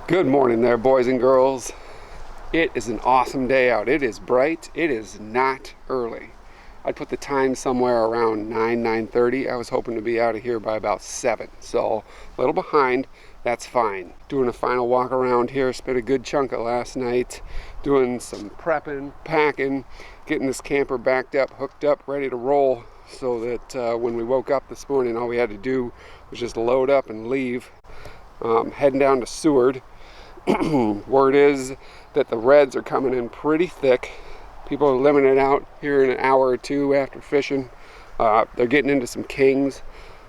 Good morning there, boys and girls. It is an awesome day out. It is bright. It is not early. I'd put the time somewhere around 9:30. I was hoping to be out of here by about 7. So a little behind. That's fine. Doing a final walk around here. Spent a good chunk of last night doing some prepping, packing, getting this camper backed up, hooked up, ready to roll, so that when we woke up this morning, all we had to do was just load up and leave. Heading down to Seward. Word is that the reds are coming in pretty thick. People are limiting it out here in an hour or two after fishing. They're getting into some kings,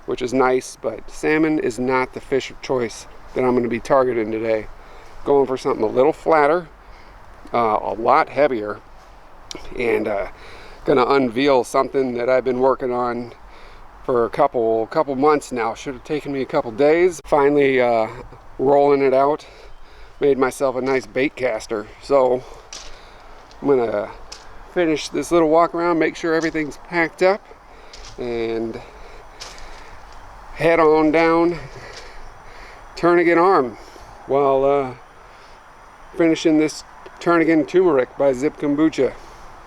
which is nice, but salmon is not the fish of choice that I'm going to be targeting today. Going for something a little flatter, a lot heavier, and going to unveil something that I've been working on for a couple months now. Should have taken me a couple days. Finally rolling it out. Made myself a nice bait caster. So I'm gonna finish this little walk around, make sure everything's packed up, and head on down Turnagain Arm while finishing this Turnagain turmeric by Zip Kombucha.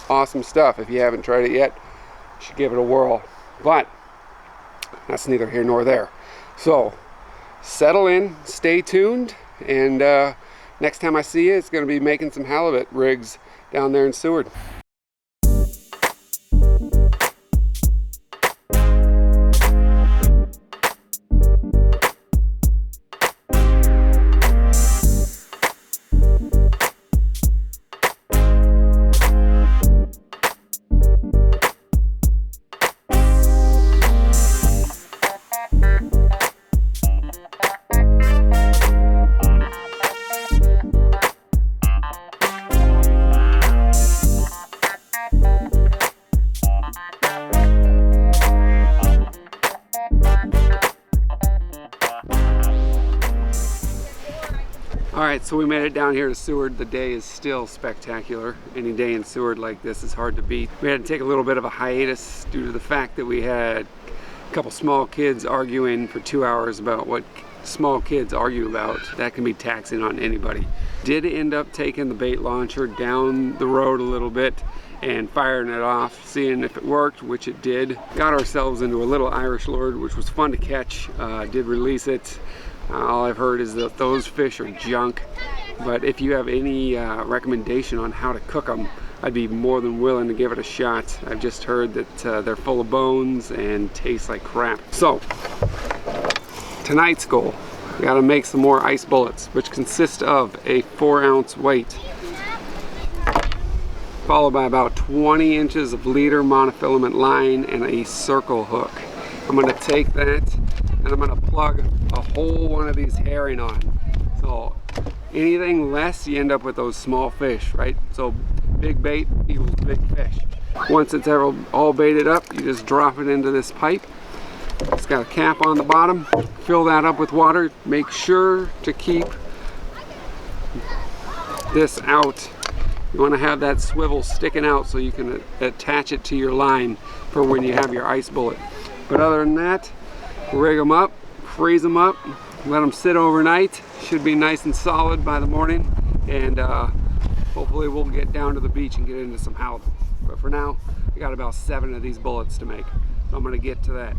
Awesome stuff. If you haven't tried it yet, you should give it a whirl. But that's neither here nor there. So settle in, stay tuned, and next time I see you, it's going to be making some halibut rigs down there in Seward. Alright, so we made it down here to Seward. The day is still spectacular. Any day in Seward like this is hard to beat. We had to take a little bit of a hiatus due to the fact that we had a couple small kids arguing for 2 hours about what small kids argue about. That can be taxing on anybody. Did end up taking the bait launcher down the road a little bit and firing it off, seeing if it worked, which it did. Got ourselves into a little Irish lord, which was fun to catch. Did release it. All I've heard is that those fish are junk, but if you have any recommendation on how to cook them, I'd be more than willing to give it a shot. I've just heard that they're full of bones and taste like crap. So tonight's goal, we gotta make some more ice bullets, which consist of a 4-ounce weight, followed by about 20 inches of leader monofilament line and a circle hook. I'm gonna take that and I'm gonna plug a whole one of these herring on. So anything less, you end up with those small fish, right? So big bait equals big fish. Once it's all baited up, you just drop it into this pipe. It's got a cap on the bottom. Fill that up with water. Make sure to keep this out. You want to have that swivel sticking out so you can attach it to your line for when you have your ice bullet. But other than that, rig them up, freeze them up, let them sit overnight. Should be nice and solid by the morning, and hopefully we'll get down to the beach and get into some halibut. But for now, we got about 7 of these bullets to make, so I'm going to get to that.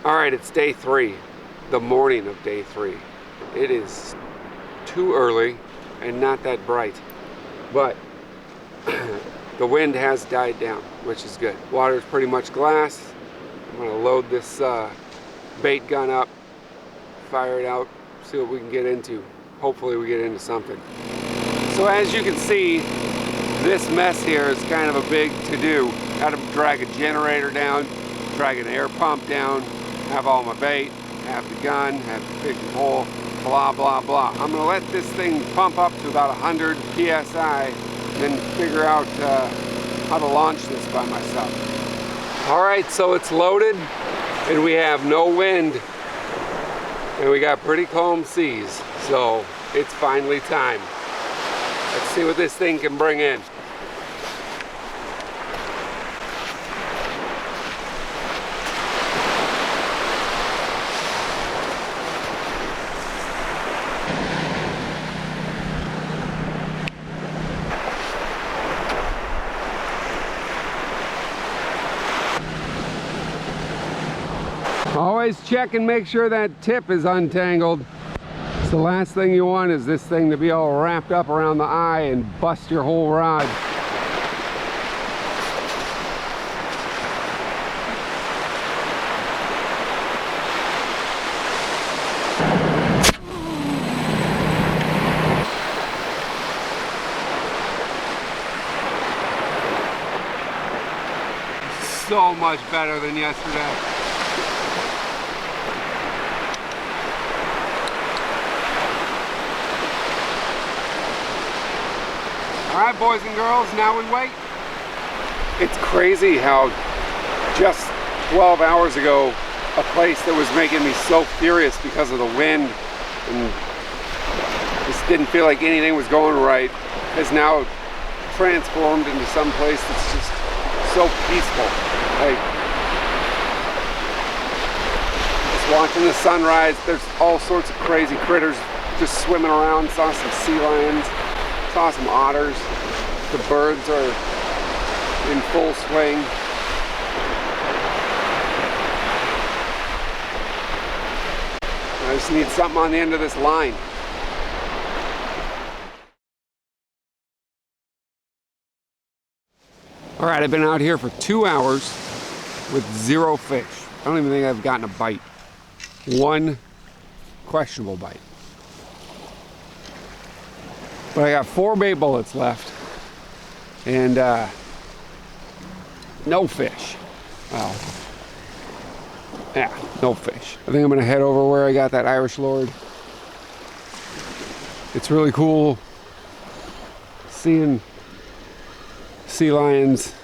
All right, it's day 3, the morning of day 3. It is too early and not that bright, but the wind has died down, which is good. Water is pretty much glass. I'm gonna load this bait gun up, fire it out, see what we can get into. Hopefully we get into something. So as you can see, this mess here is kind of a big to-do. Got to drag a generator down, drag an air pump down, have all my bait, have the gun, have the fishing pole, blah, blah, blah. I'm gonna let this thing pump up to about 100 PSI, then figure out how to launch this by myself. All right, so it's loaded, and we have no wind, and we got pretty calm seas, so it's finally time. Let's see what this thing can bring in. Always check and make sure that tip is untangled. The last thing you want is this thing to be all wrapped up around the eye and bust your whole rod. So much better than yesterday. All right, boys and girls, now we wait. It's crazy how just 12 hours ago, a place that was making me so furious because of the wind and just didn't feel like anything was going right, has now transformed into some place that's just so peaceful. Like, just watching the sunrise, there's all sorts of crazy critters just swimming around. Saw some sea lions. Saw some otters. The birds are in full swing. I just need something on the end of this line. All right, I've been out here for 2 hours with 0 fish. I don't even think I've gotten a bite. One questionable bite. But I got 4 bait bullets left, and no fish. Well, yeah, no fish. I think I'm gonna head over where I got that Irish Lord. It's really cool seeing sea lions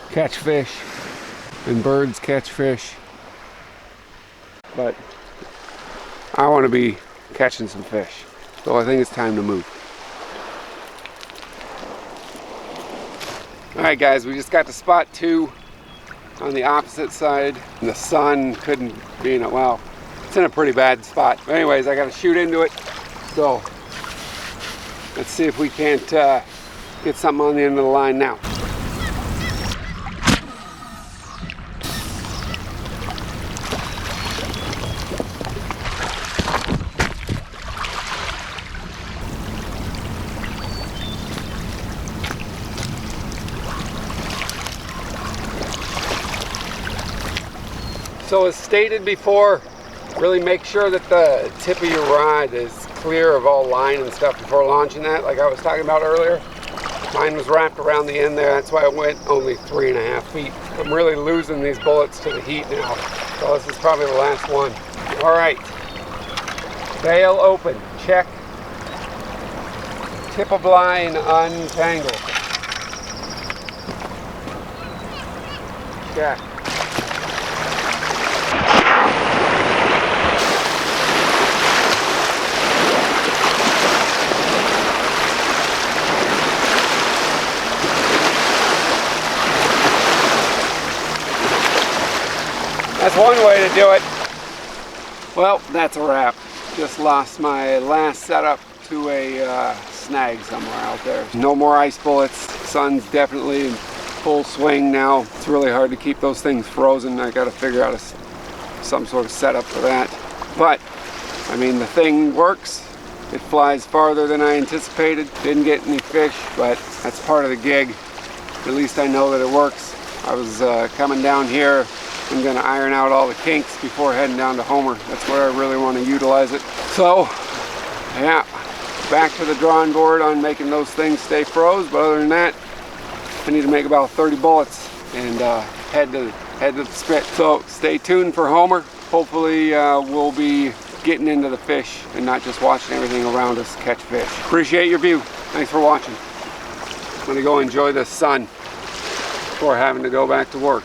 catch fish and birds catch fish, but I want to be catching some fish, so I think it's time to move. Alright guys, we just got to spot 2 on the opposite side. The sun couldn't be in it. Well, it's in a pretty bad spot. But anyways, I got to shoot into it. So let's see if we can't get something on the end of the line now. So as stated before, really make sure that the tip of your rod is clear of all line and stuff before launching that, like I was talking about earlier. Mine was wrapped around the end there, that's why it went only 3.5 feet. I'm really losing these bullets to the heat now, so this is probably the last one. All right, bail open, check. Tip of line untangled. Check. That's one way to do it. Well, that's a wrap. Just lost my last setup to a snag somewhere out there. No more ice bullets. Sun's definitely in full swing now. It's really hard to keep those things frozen. I got to figure out some sort of setup for that. But, I mean, the thing works. It flies farther than I anticipated. Didn't get any fish, but that's part of the gig. At least I know that it works. I was coming down here I'm gonna iron out all the kinks before heading down to Homer. That's where I really want to utilize it. So yeah, back to the drawing board on making those things stay froze, but other than that, I need to make about 30 bullets and head to the spit. So stay tuned for Homer. Hopefully we'll be getting into the fish and not just watching everything around us catch fish. Appreciate your view. Thanks for watching. I'm gonna go enjoy the sun before having to go back to work.